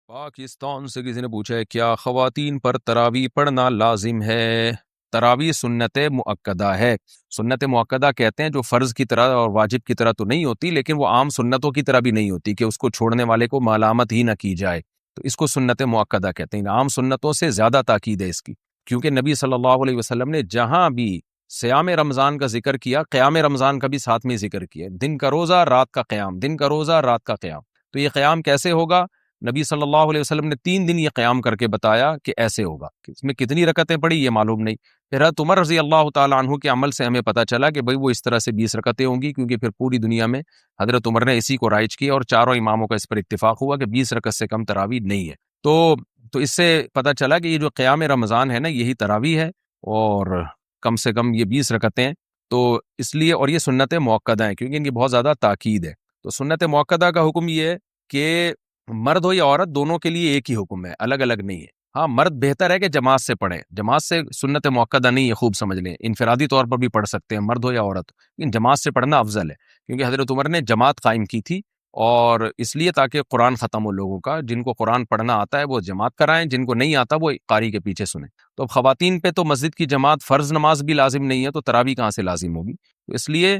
پاکستان سے کسی نے پوچھا ہے کیا خواتین پر تراویح پڑھنا لازم ہے؟ تراویح سنت مؤکدہ ہے۔ سنت مؤکدہ کہتے ہیں جو فرض کی طرح اور واجب کی طرح تو نہیں ہوتی، لیکن وہ عام سنتوں کی طرح بھی نہیں ہوتی کہ اس کو چھوڑنے والے کو ملامت ہی نہ کی جائے، تو اس کو سنت مؤکدہ کہتے ہیں۔ عام سنتوں سے زیادہ تاکید ہے اس کی، کیونکہ نبی صلی اللہ علیہ وسلم نے جہاں بھی صیام رمضان کا ذکر کیا، قیام رمضان کا بھی ساتھ میں ذکر کیا، دن کا روزہ رات کا قیام، دن کا روزہ رات کا قیام۔ تو یہ قیام کیسے ہوگا؟ نبی صلی اللہ علیہ وسلم نے 3 دن یہ قیام کر کے بتایا کہ ایسے ہوگا۔ اس میں کتنی رکعتیں پڑھی یہ معلوم نہیں۔ پھر حضرت عمر رضی اللہ تعالیٰ عنہ کے عمل سے ہمیں پتہ چلا کہ بھئی وہ اس طرح سے 20 رکعتیں ہوں گی، کیونکہ پھر پوری دنیا میں حضرت عمر نے اسی کو رائج کیا اور چاروں اماموں کا اس پر اتفاق ہوا کہ 20 رکعت سے کم تراویح نہیں ہے۔ تو اس سے پتہ چلا کہ یہ جو قیام رمضان ہے نا، یہی تراویح ہے، اور کم سے کم یہ 20 رکعتیں، تو اس لیے، اور یہ سنت مؤکدہ ہیں کیونکہ ان کی بہت زیادہ تاکید ہے۔ تو سنت مؤکدہ کا حکم یہ ہے کہ مرد ہو یا عورت دونوں کے لیے ایک ہی حکم ہے، الگ الگ نہیں ہے۔ ہاں، مرد بہتر ہے کہ جماعت سے پڑھیں، جماعت سے سنت مؤکدہ نہیں ہے، خوب سمجھ لیں، انفرادی طور پر بھی پڑھ سکتے ہیں مرد ہو یا عورت، لیکن جماعت سے پڑھنا افضل ہے، کیونکہ حضرت عمر نے جماعت قائم کی تھی، اور اس لیے تاکہ قرآن ختم ہو لوگوں کا، جن کو قرآن پڑھنا آتا ہے وہ جماعت کرائیں، جن کو نہیں آتا وہ قاری کے پیچھے سنیں۔ تو اب خواتین پہ تو مسجد کی جماعت فرض نماز بھی لازم نہیں ہے، تو تراویح کہاں سے لازم ہوگی؟ تو اس لیے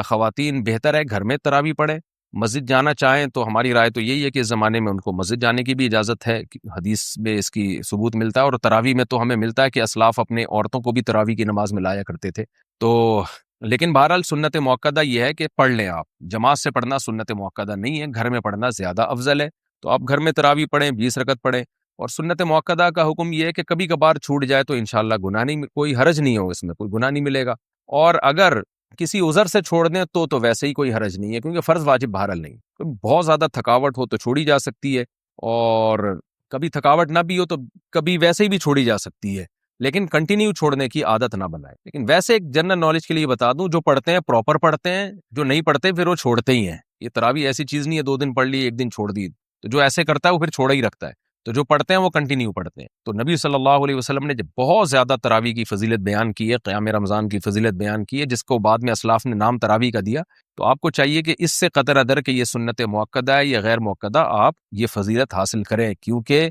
خواتین بہتر ہے گھر میں تراویح پڑھیں۔ مسجد جانا چاہیں تو ہماری رائے تو یہی ہے کہ اس زمانے میں ان کو مسجد جانے کی بھی اجازت ہے، حدیث میں اس کی ثبوت ملتا ہے، اور تراویح میں تو ہمیں ملتا ہے کہ اسلاف اپنے عورتوں کو بھی تراویح کی نماز میں لایا کرتے تھے۔ تو لیکن بہرحال سنت مؤکدہ یہ ہے کہ پڑھ لیں آپ، جماعت سے پڑھنا سنت مؤکدہ نہیں ہے، گھر میں پڑھنا زیادہ افضل ہے۔ تو آپ گھر میں تراویح پڑھیں، 20 رکعت پڑھیں، اور سنت مؤکدہ کا حکم یہ ہے کہ کبھی کبھار چھوٹ جائے تو انشاءاللہ گناہ نہیں، کوئی حرج نہیں ہو، اس میں کوئی گناہ نہیں ملے گا، اور اگر کسی عذر سے چھوڑ دیں تو ویسے ہی کوئی حرج نہیں ہے، کیونکہ فرض واجب بہرحال نہیں۔ بہت زیادہ تھکاوٹ ہو تو چھوڑی جا سکتی ہے، اور کبھی تھکاوٹ نہ بھی ہو تو کبھی ویسے ہی بھی چھوڑی جا سکتی ہے، لیکن کنٹینیو چھوڑنے کی عادت نہ بنائیں۔ لیکن ویسے ایک جنرل نالج کے لیے بتا دوں، جو پڑھتے ہیں پراپر پڑھتے ہیں، جو نہیں پڑھتے پھر وہ چھوڑتے ہی ہیں۔ یہ تراویح ایسی چیز نہیں ہے 2 دن پڑھ لی 1 دن چھوڑ دی، تو جو ایسے کرتا ہے وہ پھر چھوڑا ہی رکھتا ہے۔ تو جو پڑھتے ہیں وہ کنٹینیو پڑھتے ہیں۔ تو نبی صلی اللہ علیہ وسلم نے جب بہت زیادہ تراویح کی فضیلت بیان کی ہے، قیام رمضان کی فضیلت بیان کی ہے، جس کو بعد میں اسلاف نے نام تراویح کا دیا، تو آپ کو چاہیے کہ اس سے قطع نظر کہ یہ سنت مؤکدہ ہے یا غیر مؤکدہ، آپ یہ فضیلت حاصل کریں، کیونکہ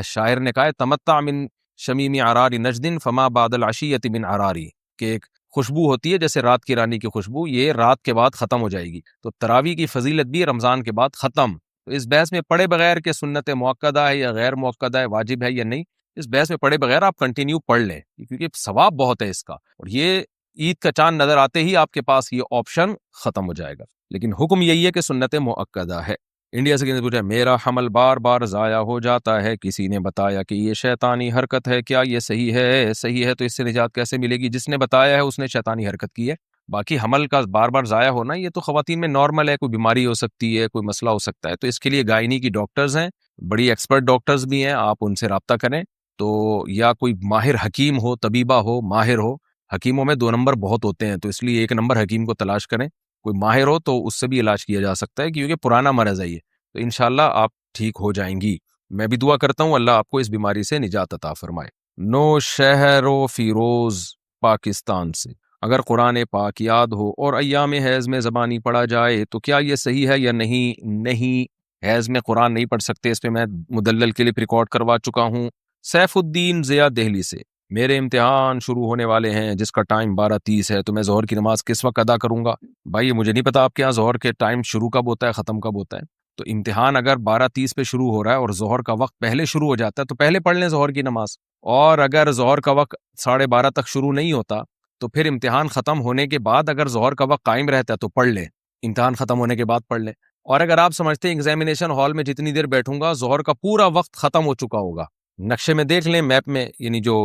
شاعر نے کہا ہے تمتع من شمیم عرار نجد فما بعد العشیۃ من عراری، کہ ایک خوشبو ہوتی ہے جیسے رات کی رانی کی خوشبو، یہ رات کے بعد ختم ہو جائے گی۔ تو تراویح کی فضیلت بھی رمضان کے بعد ختم۔ تو اس بحث میں پڑھے بغیر کہ سنت مؤکدہ ہے یا غیر مؤکدہ ہے، واجب ہے یا نہیں، اس بحث میں پڑھے بغیر آپ کنٹینیو پڑھ لیں، کیونکہ ثواب بہت ہے اس کا، اور یہ عید کا چاند نظر آتے ہی آپ کے پاس یہ آپشن ختم ہو جائے گا، لیکن حکم یہی ہے کہ سنت مؤکدہ ہے۔ انڈیا سے کسی نے پوچھا میرا حمل بار بار ضائع ہو جاتا ہے، کسی نے بتایا کہ یہ شیطانی حرکت ہے، کیا یہ صحیح ہے؟ صحیح ہے تو اس سے نجات کیسے ملے گی؟ جس نے بتایا ہے اس نے شیطانی حرکت کی ہے۔ باقی حمل کا بار بار ضائع ہونا یہ تو خواتین میں نارمل ہے، کوئی بیماری ہو سکتی ہے، کوئی مسئلہ ہو سکتا ہے، تو اس کے لیے گائنی کی ڈاکٹرز ہیں، بڑی ایکسپرٹ ڈاکٹرز بھی ہیں، آپ ان سے رابطہ کریں، تو یا کوئی ماہر حکیم ہو، طبیبہ ہو، ماہر ہو۔ حکیموں میں 2 نمبر بہت ہوتے ہیں، تو اس لیے 1 نمبر حکیم کو تلاش کریں، کوئی ماہر ہو تو اس سے بھی علاج کیا جا سکتا ہے، کیونکہ پرانا مرض ہے یہ، تو انشاءاللہ آپ ٹھیک ہو جائیں گی۔ میں بھی دعا کرتا ہوں اللہ آپ کو اس بیماری سے نجات عطا فرمائے۔ نو شہر و فیروز پاکستان سے، اگر قرآن پاک یاد ہو اور ایام حیض میں زبانی پڑھا جائے تو کیا یہ صحیح ہے یا نہیں؟ نہیں، حیض میں قرآن نہیں پڑھ سکتے، اس پہ میں مدلل کلپ ریکارڈ کروا چکا ہوں۔ سیف الدین ضیاء دہلی سے، میرے امتحان شروع ہونے والے ہیں جس کا ٹائم 12:30 ہے، تو میں ظہر کی نماز کس وقت ادا کروں گا؟ بھائی مجھے نہیں پتا آپ کے یہاں ظہر کے ٹائم شروع کب ہوتا ہے ختم کب ہوتا ہے، تو امتحان اگر 12:30 پہ شروع ہو رہا ہے اور ظہر کا وقت پہلے شروع ہو جاتا ہے تو پہلے پڑھ لیں ظہر کی نماز، اور اگر ظہر کا وقت 12:30 تک شروع نہیں ہوتا تو پھر امتحان ختم ہونے کے بعد اگر ظہر کا وقت قائم رہتا ہے تو پڑھ لیں، امتحان ختم ہونے کے بعد پڑھ لیں۔ اور اگر آپ سمجھتے ہیں ایگزامینیشن ہال میں جتنی دیر بیٹھوں گا ظہر کا پورا وقت ختم ہو چکا ہوگا، نقشے میں دیکھ لیں، میپ میں، یعنی جو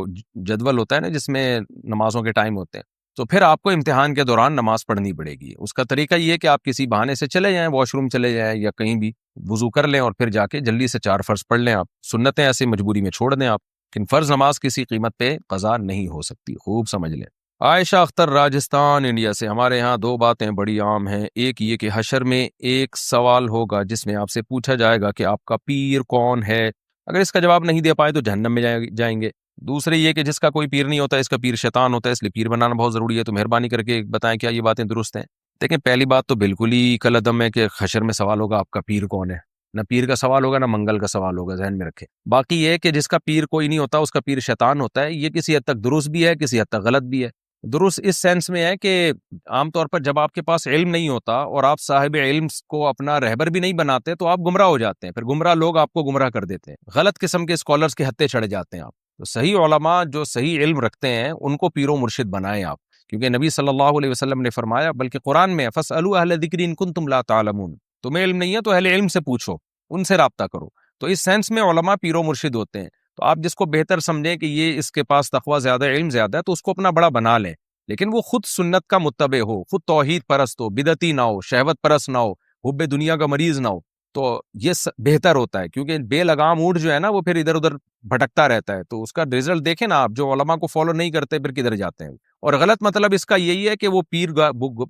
جدول ہوتا ہے نا جس میں نمازوں کے ٹائم ہوتے ہیں، تو پھر آپ کو امتحان کے دوران نماز پڑھنی پڑے گی۔ اس کا طریقہ یہ ہے کہ آپ کسی بہانے سے چلے جائیں، واش روم چلے جائیں یا کہیں بھی وضو کر لیں، اور پھر جا کے جلدی سے 4 فرض پڑھ لیں، آپ سنتیں ایسے مجبوری میں چھوڑ دیں آپ، لیکن فرض نماز کسی قیمت پہ قضا نہیں ہو سکتی، خوب سمجھ لیں۔ عائشہ اختر راجستھان انڈیا سے، ہمارے ہاں 2 باتیں بڑی عام ہیں، ایک یہ کہ حشر میں ایک سوال ہوگا جس میں آپ سے پوچھا جائے گا کہ آپ کا پیر کون ہے، اگر اس کا جواب نہیں دے پائے تو جہنم میں جائیں گے۔ دوسرے یہ کہ جس کا کوئی پیر نہیں ہوتا اس کا پیر شیطان ہوتا ہے، اس لیے پیر بنانا بہت ضروری ہے، تو مہربانی کر کے بتائیں کیا یہ باتیں درست ہیں؟ دیکھیں پہلی بات تو بالکل ہی کالعدم ہے کہ حشر میں سوال ہوگا آپ کا پیر کون ہے، نہ پیر کا سوال ہوگا نہ منگل کا سوال ہوگا، ذہن میں رکھے۔ باقی یہ کہ جس کا پیر کوئی نہیں ہوتا اس کا پیر شیطان ہوتا ہے، یہ کسی حد تک درست بھی ہے، کسی حد تک غلط بھی ہے۔ درست اس سینس میں ہے کہ عام طور پر جب آپ کے پاس علم نہیں ہوتا اور آپ صاحب علم کو اپنا رہبر بھی نہیں بناتے تو آپ گمراہ ہو جاتے ہیں، پھر گمراہ لوگ آپ کو گمراہ کر دیتے ہیں، غلط قسم کے اسکالرز کے ہتھے چڑھ جاتے ہیں آپ۔ تو صحیح علماء جو صحیح علم رکھتے ہیں ان کو پیر و مرشد بنائیں آپ، کیونکہ نبی صلی اللہ علیہ وسلم نے فرمایا، بلکہ قرآن میں فَاسْأَلُوا أَهْلَ الذِّكْرِ إِن كُنتُمْ لَا تَعْلَمُونَ، تمہیں علم نہیں ہے تو اہل علم سے پوچھو، ان سے رابطہ کرو۔ تو اس سینس میں علماء پیر و مرشد ہوتے ہیں۔ تو آپ جس کو بہتر سمجھیں کہ یہ اس کے پاس تقویٰ زیادہ علم زیادہ ہے تو اس کو اپنا بڑا بنا لیں، لیکن وہ خود سنت کا متبع ہو، خود توحید پرست ہو، بدعتی نہ ہو، شہوت پرست نہ ہو، حب دنیا کا مریض نہ ہو، تو یہ بہتر ہوتا ہے، کیونکہ بے لگام اونٹ جو ہے نا وہ پھر ادھر ادھر بھٹکتا رہتا ہے، تو اس کا رزلٹ دیکھیں نا آپ، جو علماء کو فالو نہیں کرتے پھر کدھر جاتے ہیں۔ اور غلط مطلب اس کا یہی ہے کہ وہ پیر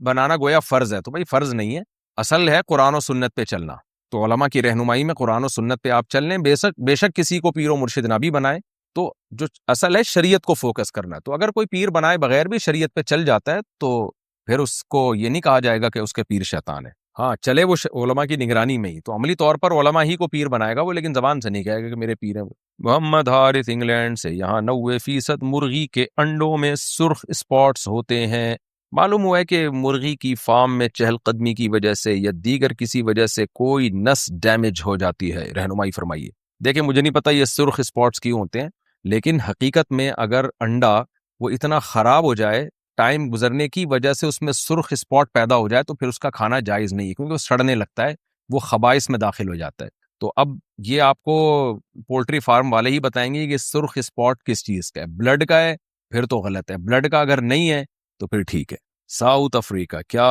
بنانا گویا فرض ہے، تو بھائی فرض نہیں ہے، اصل ہے قرآن و سنت پہ چلنا۔ تو علماء کی رہنمائی میں قرآن و سنت پہ آپ چل لیں، بے شک کسی کو پیر و مرشد نہ بھی بنائیں، تو جو اصل ہے شریعت کو فوکس کرنا ہے۔ تو اگر کوئی پیر بنائے بغیر بھی شریعت پہ چل جاتا ہے تو پھر اس کو یہ نہیں کہا جائے گا کہ اس کے پیر شیطان ہے، ہاں چلے وہ علماء کی نگرانی میں ہی، تو عملی طور پر علماء ہی کو پیر بنائے گا وہ، لیکن زبان سے نہیں کہے گا کہ میرے پیر ہیں وہ۔ محمد حارث انگلینڈ سے، یہاں 90% مرغی کے انڈوں میں سرخ اسپاٹس ہوتے ہیں، معلوم ہوا ہے کہ مرغی کی فارم میں چہل قدمی کی وجہ سے یا دیگر کسی وجہ سے کوئی نس ڈیمیج ہو جاتی ہے، رہنمائی فرمائیے۔ دیکھیں مجھے نہیں پتا یہ سرخ اسپاٹس کیوں ہوتے ہیں، لیکن حقیقت میں اگر انڈا وہ اتنا خراب ہو جائے، ٹائم گزرنے کی وجہ سے اس میں سرخ اسپاٹ پیدا ہو جائے تو پھر اس کا کھانا جائز نہیں ہے، کیونکہ وہ سڑنے لگتا ہے، وہ خبائث میں داخل ہو جاتا ہے۔ تو اب یہ آپ کو پولٹری فارم والے ہی بتائیں گے کہ سرخ اسپاٹ کس چیز کا ہے، بلڈ کا ہے پھر تو غلط ہے، بلڈ کا اگر نہیں ہے تو پھر ٹھیک ہے۔ ساؤتھ افریقہ، کیا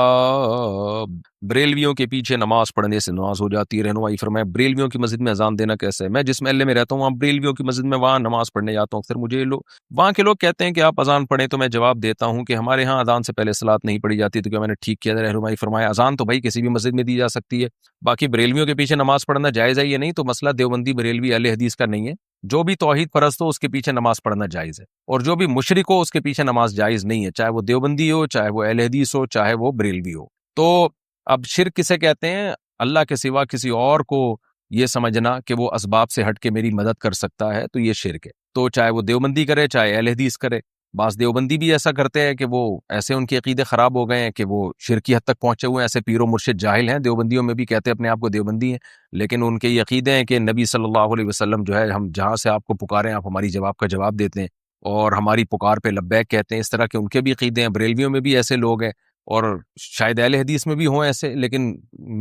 بریلویوں کے پیچھے نماز پڑھنے سے نماز ہو جاتی ہے؟ رہنمائی فرمائے بریلویوں کی مسجد میں اذان دینا کیسے ہے؟ میں جس محلے میں رہتا ہوں وہاں بریلویوں کی مسجد میں وہاں نماز پڑھنے جاتا ہوں اکثر، مجھے وہاں کے لوگ کہتے ہیں کہ آپ اذان پڑھیں، تو میں جواب دیتا ہوں کہ ہمارے ہاں اذان سے پہلے صلاۃ نہیں پڑھی جاتی، تو کیا میں نے ٹھیک کیا؟ رہنمائی فرمایا اذان تو بھائی کسی بھی مسجد میں دی جا سکتی ہے، باقی بریلویوں کے پیچھے نماز پڑھنا جائز ہے یا نہیں تو مسئلہ دیوبندی بریلوی اہل حدیث کا نہیں ہے، جو بھی توحید پرست ہو اس کے پیچھے نماز پڑھنا جائز ہے، اور جو بھی مشرک ہو اس کے پیچھے نماز جائز نہیں ہے، چاہے وہ دیوبندی ہو، چاہے وہ اہل حدیث ہو، چاہے وہ بریلوی ہو۔ تو اب شرک کسے کہتے ہیں؟ اللہ کے سوا کسی اور کو یہ سمجھنا کہ وہ اسباب سے ہٹ کے میری مدد کر سکتا ہے، تو یہ شرک ہے۔ تو چاہے وہ دیوبندی کرے چاہے اہل حدیث کرے، بعض دیوبندی بھی ایسا کرتے ہیں کہ وہ ایسے ان کے عقیدے خراب ہو گئے ہیں کہ وہ شرکی حد تک پہنچے ہوئے ہیں، ایسے پیر و مرشد جاہل ہیں، دیوبندیوں میں بھی کہتے ہیں اپنے آپ کو دیوبندی ہیں، لیکن ان کے یہ عقیدے ہیں کہ نبی صلی اللہ علیہ وسلم جو ہے، ہم جہاں سے آپ کو پکاریں آپ ہماری جواب کا جواب دیتے ہیں اور ہماری پکار پہ لبیک کہتے ہیں، اس طرح کے ان کے بھی عقیدے ہیں۔ بریلویوں میں بھی ایسے لوگ ہیں، اور شاید اہل حدیث میں بھی ہوں ایسے، لیکن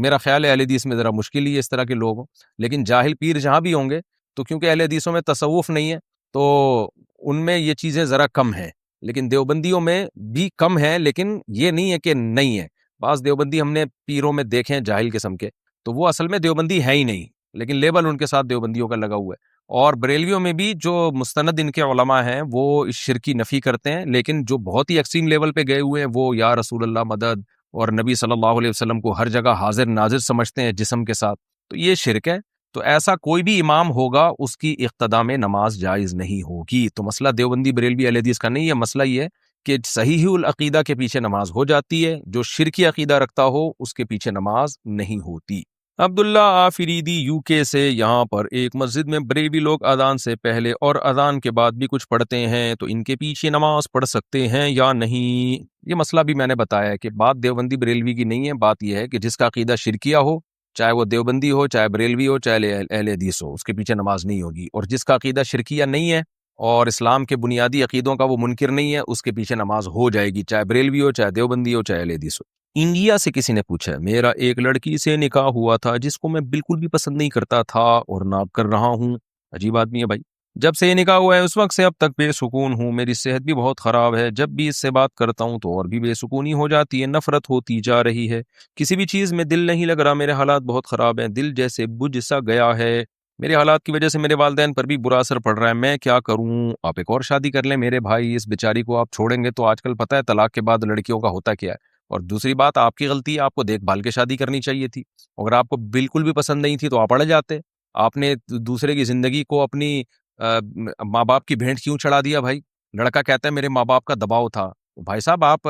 میرا خیال ہے اہل حدیث میں ذرا مشکل ہی ہے اس طرح کے لوگ ہوں، لیکن جاہل پیر جہاں بھی ہوں گے تو کیونکہ اہل حدیثوں میں تصوف نہیں ہے تو ان میں یہ چیزیں ذرا کم ہیں، لیکن دیوبندیوں میں بھی کم ہے، لیکن یہ نہیں ہے کہ نہیں ہے۔ بعض دیوبندی ہم نے پیروں میں دیکھے ہیں جاہل قسم کے، تو وہ اصل میں دیوبندی ہے ہی نہیں، لیکن لیبل ان کے ساتھ دیوبندیوں کا لگا ہوا ہے۔ اور بریلویوں میں بھی جو مستند ان کے علماء ہیں وہ اس شرک کی نفی کرتے ہیں، لیکن جو بہت ہی ایکسٹریم لیول پہ گئے ہوئے ہیں وہ یا رسول اللہ مدد اور نبی صلی اللہ علیہ وسلم کو ہر جگہ حاضر ناظر سمجھتے ہیں جسم کے ساتھ، تو یہ شرک ہے۔ تو ایسا کوئی بھی امام ہوگا اس کی اقتداء میں نماز جائز نہیں ہوگی۔ تو مسئلہ دیوبندی بریلوی اہل حدیث کا نہیں ہے، مسئلہ یہ ہے کہ صحیح العقیدہ کے پیچھے نماز ہو جاتی ہے، جو شرکی عقیدہ رکھتا ہو اس کے پیچھے نماز نہیں ہوتی۔ عبداللہ آفریدی یو کے سے، یہاں پر ایک مسجد میں بریلوی لوگ اذان سے پہلے اور اذان کے بعد بھی کچھ پڑھتے ہیں، تو ان کے پیچھے نماز پڑھ سکتے ہیں یا نہیں؟ یہ مسئلہ بھی میں نے بتایا ہے کہ بات دیوبندی بریلوی کی نہیں ہے، بات یہ ہے کہ جس کا عقیدہ شرکیہ ہو، چاہے وہ دیوبندی ہو، چاہے بریلوی ہو، چاہے اہل حدیث ہو، اس کے پیچھے نماز نہیں ہوگی، اور جس کا عقیدہ شرکیہ نہیں ہے اور اسلام کے بنیادی عقیدوں کا وہ منکر نہیں ہے، اس کے پیچھے نماز ہو جائے گی، چاہے بریلوی ہو، چاہے دیوبندی ہو، چاہے اہل حدیث ہو۔ انڈیا سے کسی نے پوچھا، میرا ایک لڑکی سے نکاح ہوا تھا جس کو میں بالکل بھی پسند نہیں کرتا تھا اور نہ کر رہا ہوں۔ عجیب آدمی ہے بھائی۔ جب سے یہ نکاح ہوا ہے اس وقت سے اب تک بے سکون ہوں، میری صحت بھی بہت خراب ہے، جب بھی اس سے بات کرتا ہوں تو اور بھی بے سکونی ہو جاتی ہے، نفرت ہوتی جا رہی ہے، کسی بھی چیز میں دل نہیں لگ رہا، میرے حالات بہت خراب ہیں، دل جیسے بجھ سا گیا ہے، میرے حالات کی وجہ سے میرے والدین پر بھی برا اثر پڑ رہا ہے، میں کیا کروں؟ آپ ایک اور شادی کر لیں میرے بھائی، اس بیچاری کو آپ چھوڑیں گے تو آج کل پتہ ہے طلاق کے بعد لڑکیوں کا ہوتا کیا ہے۔ اور دوسری بات آپ کی غلطی ہے، آپ کو دیکھ بھال کے شادی کرنی چاہیے تھی، اگر آپ کو بالکل بھی پسند نہیں تھی تو آپ اڑ جاتے، آپ نے دوسرے کی زندگی کو اپنی ماں باپ کی بھینٹ کیوں چڑھا دیا بھائی؟ لڑکا کہتا ہے میرے ماں باپ کا دباؤ تھا، بھائی صاحب آپ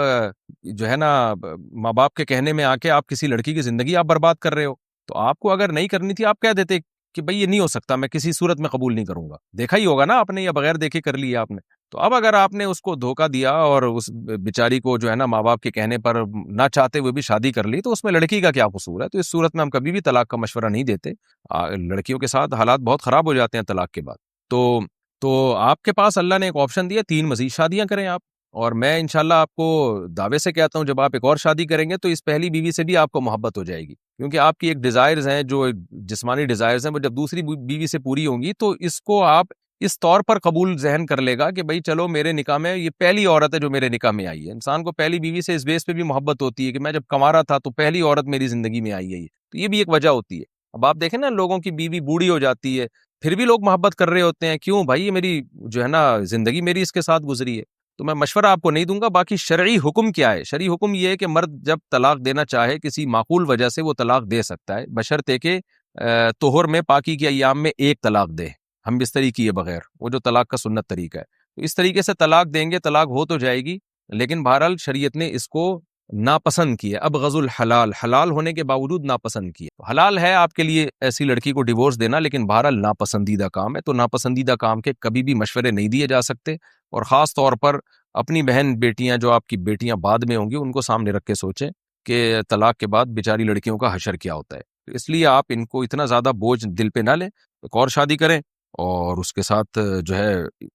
جو ہے نا ماں باپ کے کہنے میں آ کے آپ کسی لڑکی کی زندگی آپ برباد کر رہے ہو۔ تو آپ کو اگر نہیں کرنی تھی آپ کہہ دیتے کہ بھئی یہ نہیں ہو سکتا، میں کسی صورت میں قبول نہیں کروں گا، دیکھا ہی ہوگا نا آپ نے، یا بغیر دیکھے کر لیا آپ نے. تو اب اگر آپ نے اس کو دھوکہ دیا اور اس بیچاری کو جو ہے نا ماں باپ کے کہنے پر نہ چاہتے ہوئے بھی شادی کر لی، تو اس میں لڑکی کا کیا قصور ہے؟ تو اس صورت میں ہم کبھی بھی طلاق کا مشورہ نہیں دیتے. لڑکیوں کے ساتھ حالات بہت خراب ہو جاتے ہیں طلاق کے بعد. تو آپ کے پاس اللہ نے ایک آپشن دیا، 3 مزید شادیاں کریں آپ. اور میں انشاءاللہ آپ کو دعوے سے کہتا ہوں، جب آپ ایک اور شادی کریں گے تو اس پہلی بیوی سے بھی آپ کو محبت ہو جائے گی، کیونکہ آپ کی ایک ڈیزائرز ہیں، جو جسمانی ڈیزائرز ہیں، وہ جب دوسری بیوی سے پوری ہوں گی تو اس کو آپ اس طور پر قبول ذہن کر لے گا کہ بھئی چلو میرے نکاح میں یہ پہلی عورت ہے جو میرے نکاح میں آئی ہے. انسان کو پہلی بیوی سے اس بیس پہ بھی محبت ہوتی ہے کہ میں جب کما رہا تھا تو پہلی عورت میری زندگی میں آئی ہے یہ. تو یہ بھی ایک وجہ ہوتی ہے. اب آپ دیکھیں نا، لوگوں کی بیوی بوڑھی ہو جاتی ہے پھر بھی لوگ محبت کر رہے ہوتے ہیں، کیوں بھائی؟ یہ میری جو ہے نا زندگی میری اس کے ساتھ گزری ہے. تو میں مشورہ آپ کو نہیں دوں گا. باقی شرعی حکم کیا ہے؟ شرعی حکم یہ ہے کہ مرد جب طلاق دینا چاہے کسی معقول وجہ سے وہ طلاق دے سکتا ہے، بشرطے کہ طہر میں، پاکی کے ایام میں ایک طلاق دے، ہم بستری کیے بغیر، وہ جو طلاق کا سنت طریقہ ہے. تو اس طریقے سے طلاق دیں گے، طلاق ہو تو جائے گی، لیکن بہرحال شریعت نے اس کو ناپسند کیا. اب غزو الحلال، حلال ہونے کے باوجود ناپسند کیا. حلال ہے آپ کے لیے ایسی لڑکی کو ڈیورس دینا، لیکن بہرحال ناپسندیدہ کام ہے. تو ناپسندیدہ کام کے کبھی بھی مشورے نہیں دیے جا سکتے، اور خاص طور پر اپنی بہن بیٹیاں جو آپ کی بیٹیاں بعد میں ہوں گی ان کو سامنے رکھ کے سوچیں کہ طلاق کے بعد بیچاری لڑکیوں کا حشر کیا ہوتا ہے. اس لیے آپ ان کو اتنا زیادہ بوجھ دل پہ نہ لیں، ایک اور شادی کریں اور اس کے ساتھ جو ہے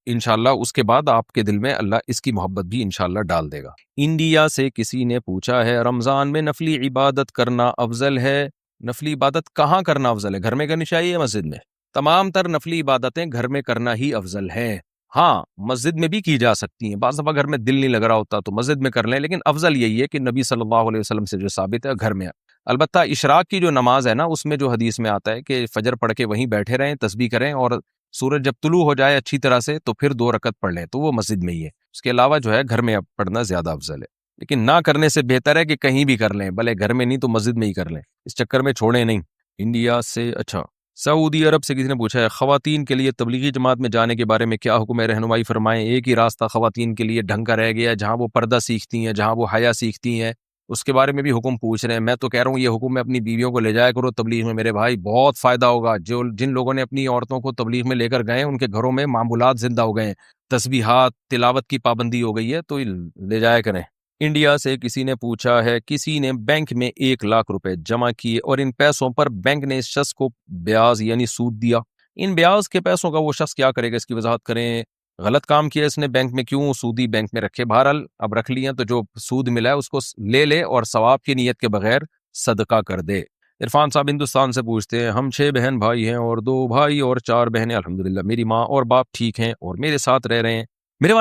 انشاءاللہ اس کے بعد آپ کے دل میں اللہ اس کی محبت بھی انشاءاللہ ڈال دے گا. انڈیا سے کسی نے پوچھا ہے، رمضان میں نفلی عبادت کرنا افضل ہے؟ نفلی عبادت کہاں کرنا افضل ہے؟ گھر میں کرنی چاہیے مسجد میں؟ تمام تر نفلی عبادتیں گھر میں کرنا ہی افضل ہے. ہاں مسجد میں بھی کی جا سکتی ہیں، بعض دفعہ گھر میں دل نہیں لگ رہا ہوتا تو مسجد میں کر لیں، لیکن افضل یہی ہے کہ نبی صلی اللہ علیہ وسلم سے جو ثابت ہے گھر میں. البتہ اشراق کی جو نماز ہے نا، اس میں جو حدیث میں آتا ہے کہ فجر پڑھ کے وہیں بیٹھے رہیں، تسبیح کریں، اور سورج جب طلوع ہو جائے اچھی طرح سے تو پھر 2 رکعت پڑھ لیں، تو وہ مسجد میں ہی ہے. اس کے علاوہ جو ہے گھر میں پڑھنا زیادہ افضل ہے، لیکن نہ کرنے سے بہتر ہے کہ کہیں بھی کر لیں، بھلے گھر میں نہیں تو مسجد میں ہی کر لیں، اس چکر میں چھوڑیں نہیں. انڈیا سے اچھا سعودی عرب سے کسی نے پوچھا ہے، خواتین کے لیے تبلیغی جماعت میں جانے کے بارے میں کیا حکم ہے؟ رہنمائی فرمائیں. ایک ہی راستہ خواتین کے لیے ڈھنگ کا رہ گیا ہے، جہاں وہ پردہ سیکھتی ہیں، جہاں وہ حیا سیکھتی ہیں، اس کے بارے میں بھی حکم پوچھ رہے ہیں. میں تو کہہ رہا ہوں یہ حکم میں اپنی بیویوں کو لے جایا کرو تبلیغ میں میرے بھائی، بہت فائدہ ہوگا. جن لوگوں نے اپنی عورتوں کو تبلیغ میں لے کر گئے ان کے گھروں میں معمولات زندہ ہو گئے ہیں، تسبیحات، تلاوت کی پابندی ہو گئی ہے، تو لے جایا کریں. انڈیا سے کسی نے پوچھا ہے، کسی نے بینک میں 1,00,000 روپے جمع کیے اور ان پیسوں پر بینک نے اس شخص کو بیاض یعنی سود دیا. ان بیاض کے پیسوں کا وہ شخص کیا کرے گا؟ اس کی وضاحت کریں. غلط کام کیا اس نے، بینک میں کیوں سودی بینک میں رکھے؟ بہرحال اب رکھ لیا تو جو سود ملا ہے اس کو لے لے اور ثواب کی نیت کے بغیر صدقہ کر دے. عرفان صاحب ہندوستان سے پوچھتے ہیں، ہم 6 بہن بھائی ہیں اور 2 بھائی اور 4 بہنیں. الحمدللہ میری ماں اور باپ ٹھیک ہیں اور میرے ساتھ رہ رہے ہیں. میرے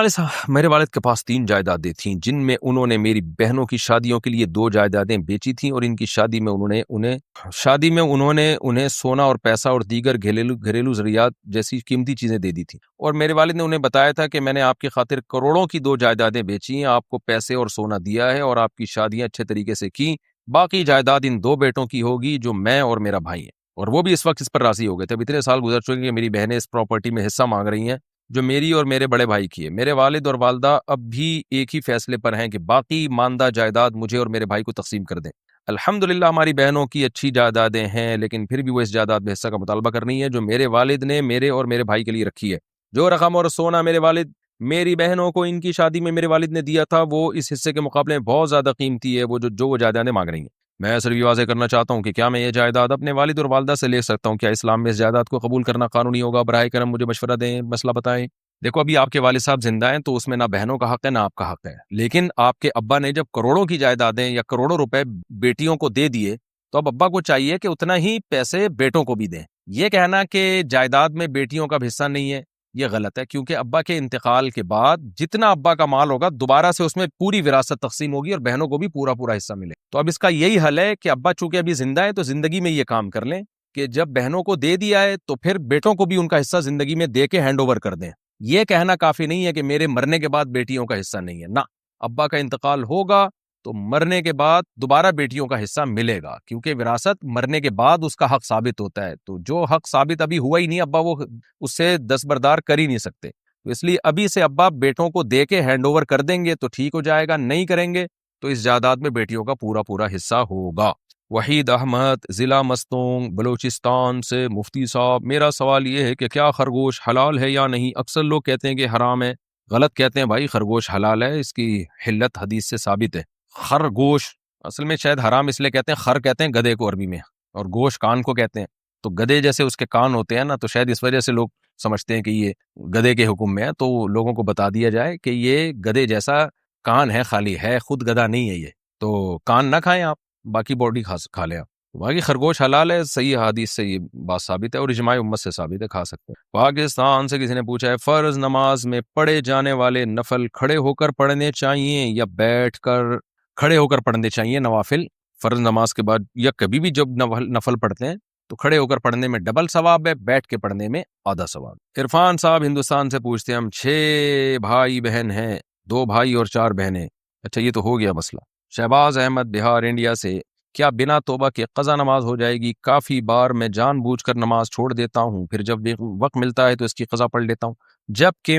والد کے پاس 3 جائیدادیں تھیں، جن میں انہوں نے میری بہنوں کی شادیوں کے لیے 2 جائیدادیں بیچی تھیں، اور ان کی شادی میں انہوں نے انہیں سونا اور پیسہ اور دیگر گھریلو ضروریات جیسی قیمتی چیزیں دے دی تھیں، اور میرے والد نے انہیں بتایا تھا کہ میں نے آپ کی خاطر کروڑوں کی 2 جائیدادیں بیچی ہیں، آپ کو پیسے اور سونا دیا ہے اور آپ کی شادیاں اچھے طریقے سے کی، باقی جائیداد ان 2 بیٹوں کی ہوگی جو میں اور میرا بھائی ہیں. اور وہ بھی اس وقت اس پر راضی ہو گئے تھے. اب اتنے سال گزر چکے کہ میری بہنیں اس پراپرٹی میں حصہ مانگ رہی ہیں جو میری اور میرے بڑے بھائی کی ہے. میرے والد اور والدہ اب بھی ایک ہی فیصلے پر ہیں کہ باقی ماندہ جائیداد مجھے اور میرے بھائی کو تقسیم کر دیں. الحمدللہ ہماری بہنوں کی اچھی جائیدادیں ہیں، لیکن پھر بھی وہ اس جائیداد میں حصہ کا مطالبہ کر رہی ہیں جو میرے والد نے میرے اور میرے بھائی کے لیے رکھی ہے. جو رقم اور سونا میرے والد میری بہنوں کو ان کی شادی میں میرے والد نے دیا تھا وہ اس حصے کے مقابلے میں بہت زیادہ قیمتی ہے، وہ جو جائیدادیں مانگ رہی ہیں. میں صرف یہ واضح کرنا چاہتا ہوں کہ کیا میں یہ جائیداد اپنے والد اور والدہ سے لے سکتا ہوں؟ کیا اسلام میں اس جائیداد کو قبول کرنا قانونی ہوگا؟ براہ کرم مجھے مشورہ دیں، مسئلہ بتائیں. دیکھو ابھی آپ کے والد صاحب زندہ ہیں تو اس میں نہ بہنوں کا حق ہے نہ آپ کا حق ہے، لیکن آپ کے ابا نے جب کروڑوں کی جائیدادیں یا کروڑوں روپے بیٹیوں کو دے دیے تو اب ابا کو چاہیے کہ اتنا ہی پیسے بیٹوں کو بھی دیں. یہ کہنا کہ جائیداد میں بیٹیوں کا حصہ نہیں ہے یہ غلط ہے، کیونکہ ابا کے انتقال کے بعد جتنا ابا کا مال ہوگا دوبارہ سے اس میں پوری وراثت تقسیم ہوگی اور بہنوں کو بھی پورا حصہ ملے. تو اب اس کا یہی حل ہے کہ ابا چونکہ ابھی زندہ ہے تو زندگی میں یہ کام کر لیں کہ جب بہنوں کو دے دیا ہے تو پھر بیٹوں کو بھی ان کا حصہ زندگی میں دے کے ہینڈ اوور کر دیں. یہ کہنا کافی نہیں ہے کہ میرے مرنے کے بعد بیٹیوں کا حصہ نہیں ہے، نہ، ابا کا انتقال ہوگا تو مرنے کے بعد دوبارہ بیٹیوں کا حصہ ملے گا، کیونکہ وراثت مرنے کے بعد اس کا حق ثابت ہوتا ہے. تو جو حق ثابت ابھی ہوا ہی نہیں ابا وہ اس سے دستبردار کر ہی نہیں سکتے. تو اس لیے ابھی سے ابا بیٹوں کو دے کے ہینڈ اوور کر دیں گے تو ٹھیک ہو جائے گا، نہیں کریں گے تو اس جائیداد میں بیٹیوں کا پورا حصہ ہوگا. وحید احمد ضلع مستونگ بلوچستان سے مفتی صاحب، میرا سوال یہ ہے کہ کیا خرگوش حلال ہے یا نہیں؟ اکثر لوگ کہتے ہیں کہ حرام ہے، غلط کہتے ہیں بھائی، خرگوش حلال ہے، اس کی حلت حدیث سے ثابت ہے۔ خرگوش اصل میں شاید حرام اس لیے کہتے ہیں، خر کہتے ہیں گدھے کو عربی میں، اور گوش کان کو کہتے ہیں، تو گدھے جیسے اس کے کان ہوتے ہیں نا، تو شاید اس وجہ سے لوگ سمجھتے ہیں کہ یہ گدھے کے حکم میں ہے، تو لوگوں کو بتا دیا جائے کہ یہ گدھے جیسا کان ہے، خالی ہے، خود گدھا نہیں ہے یہ، تو کان نہ کھائیں آپ، باقی باڈی کھا لیں آپ۔ باقی خرگوش حلال ہے، صحیح حدیث سے یہ بات ثابت ہے اور اجماع امت سے ثابت ہے، کھا سکتے ہیں۔ پاکستان سے کسی نے پوچھا ہے فرض نماز میں پڑھے جانے والے نفل کھڑے ہو کر پڑھنے چاہیے یا بیٹھ کر؟ کھڑے ہو کر پڑھنے چاہیے نوافل، فرض نماز کے بعد یا کبھی بھی جب نفل پڑھتے ہیں تو کھڑے ہو کر پڑھنے میں ڈبل ثواب ہے، بیٹھ کے پڑھنے میں آدھا ثواب۔ عرفان صاحب ہندوستان سے پوچھتے ہیں ہم 6 بھائی بہن ہیں، 2 بھائی اور 4 بہنیں۔ اچھا یہ تو ہو گیا مسئلہ۔ شہباز احمد بہار انڈیا سے، کیا بنا توبہ کے قضا نماز ہو جائے گی؟ کافی بار میں جان بوجھ کر نماز چھوڑ دیتا ہوں، پھر جب وقت ملتا ہے تو اس کی قضا پڑھ لیتا ہوں، جبکہ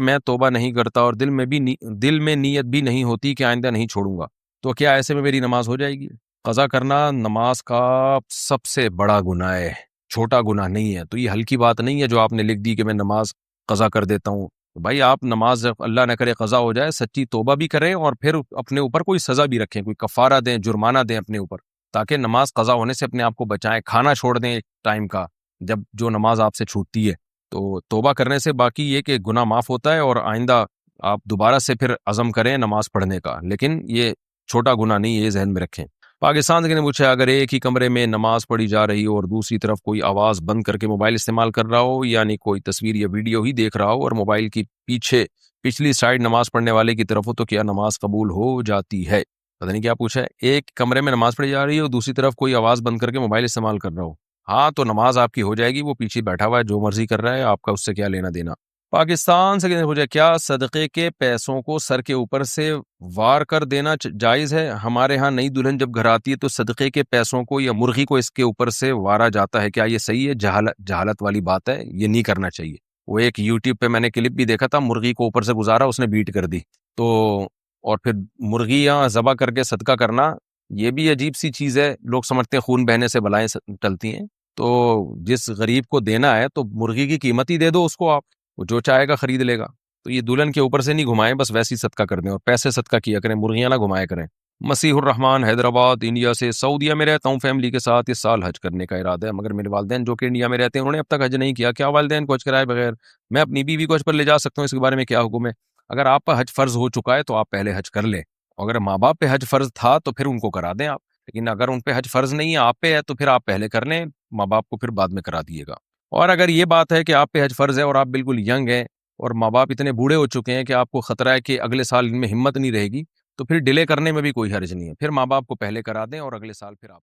میں توبہ نہیں کرتا اور دل میں نیت بھی نہیں ہوتی کہ آئندہ نہیں چھوڑوں گا، تو کیا ایسے میں میری نماز ہو جائے گی؟ قضا کرنا نماز کا سب سے بڑا گناہ ہے، چھوٹا گناہ نہیں ہے، تو یہ ہلکی بات نہیں ہے جو آپ نے لکھ دی کہ میں نماز قضا کر دیتا ہوں۔ بھائی آپ نماز اللہ نہ کرے قضا ہو جائے، سچی توبہ بھی کریں اور پھر اپنے اوپر کوئی سزا بھی رکھیں، کوئی کفارہ دیں، جرمانہ دیں اپنے اوپر، تاکہ نماز قضا ہونے سے اپنے آپ کو بچائیں، کھانا چھوڑ دیں ٹائم کا جب جو نماز آپ سے چھوٹتی ہے، تو توبہ کرنے سے باقی یہ کہ گناہ معاف ہوتا ہے اور آئندہ آپ دوبارہ سے پھر عزم کریں نماز پڑھنے کا، لیکن یہ چھوٹا گناہ نہیں ہے، یہ ذہن میں رکھیں۔ پاکستان سے نے پوچھا اگر ایک ہی کمرے میں نماز پڑھی جا رہی ہو اور دوسری طرف کوئی آواز بند کر کے موبائل استعمال کر رہا ہو، یعنی کوئی تصویر یا ویڈیو ہی دیکھ رہا ہو اور موبائل کی پچھلی سائیڈ نماز پڑھنے والے کی طرف ہو، تو کیا نماز قبول ہو جاتی ہے؟ پتہ نہیں کیا پوچھا ہے، ایک کمرے میں نماز پڑھی جا رہی ہے اور دوسری طرف کوئی آواز بند کر کے موبائل استعمال کر رہا ہو، ہاں تو نماز آپ کی ہو جائے گی، وہ پیچھے بیٹھا ہوا ہے جو مرضی کر رہا ہے، آپ کا اس سے کیا لینا دینا۔ پاکستان سے پوچھا کیا صدقے کے پیسوں کو سر کے اوپر سے وار کر دینا جائز ہے؟ ہمارے ہاں نئی دلہن جب گھر آتی ہے تو صدقے کے پیسوں کو یا مرغی کو اس کے اوپر سے وارا جاتا ہے، کیا یہ صحیح ہے؟ جہالت والی بات ہے، یہ نہیں کرنا چاہیے۔ وہ ایک یوٹیوب پہ میں نے کلپ بھی دیکھا تھا، مرغی کو اوپر سے گزارا، اس نے بیٹ کر دی، تو اور پھر مرغیاں ذبح کر کے صدقہ کرنا یہ بھی عجیب سی چیز ہے، لوگ سمجھتے ہیں خون بہنے سے بلائیں ٹلتی ہیں، تو جس غریب کو دینا ہے تو مرغی کی قیمت ہی دے دو اس کو، آپ وہ جو چاہے گا خرید لے گا، تو یہ دلہن کے اوپر سے نہیں گھمائیں، بس ویسی صدقہ کر دیں اور پیسے صدقہ کیا کریں، مرغیاں نہ گھمایا کریں۔ مسیح الرحمان حیدرآباد انڈیا سے، سعودیہ میں رہتا ہوں، فیملی کے ساتھ اس سال حج کرنے کا ارادہ ہے، مگر میرے والدین جو کہ انڈیا میں رہتے ہیں انہوں نے اب تک حج نہیں کیا، کیا والدین کو حج کرائے بغیر میں اپنی بیوی کو حج پر لے جا سکتا ہوں؟ اس کے بارے میں کیا حکم ہے؟ اگر آپ پر حج فرض ہو چکا ہے تو آپ پہلے حج کر لیں، اگر ماں باپ پہ حج فرض تھا تو پھر ان کو کرا دیں آپ، لیکن اگر ان پہ حج فرض نہیں ہے، آپ پہ ہے، تو پھر آپ پہلے کر لیں، ماں باپ کو پھر بعد میں کرا دیے گا۔ اور اگر یہ بات ہے کہ آپ پہ حج فرض ہے اور آپ بالکل ینگ ہیں اور ماں باپ اتنے بوڑھے ہو چکے ہیں کہ آپ کو خطرہ ہے کہ اگلے سال ان میں ہمت نہیں رہے گی، تو پھر ڈیلے کرنے میں بھی کوئی حرج نہیں ہے، پھر ماں باپ کو پہلے کرا دیں اور اگلے سال پھر آپ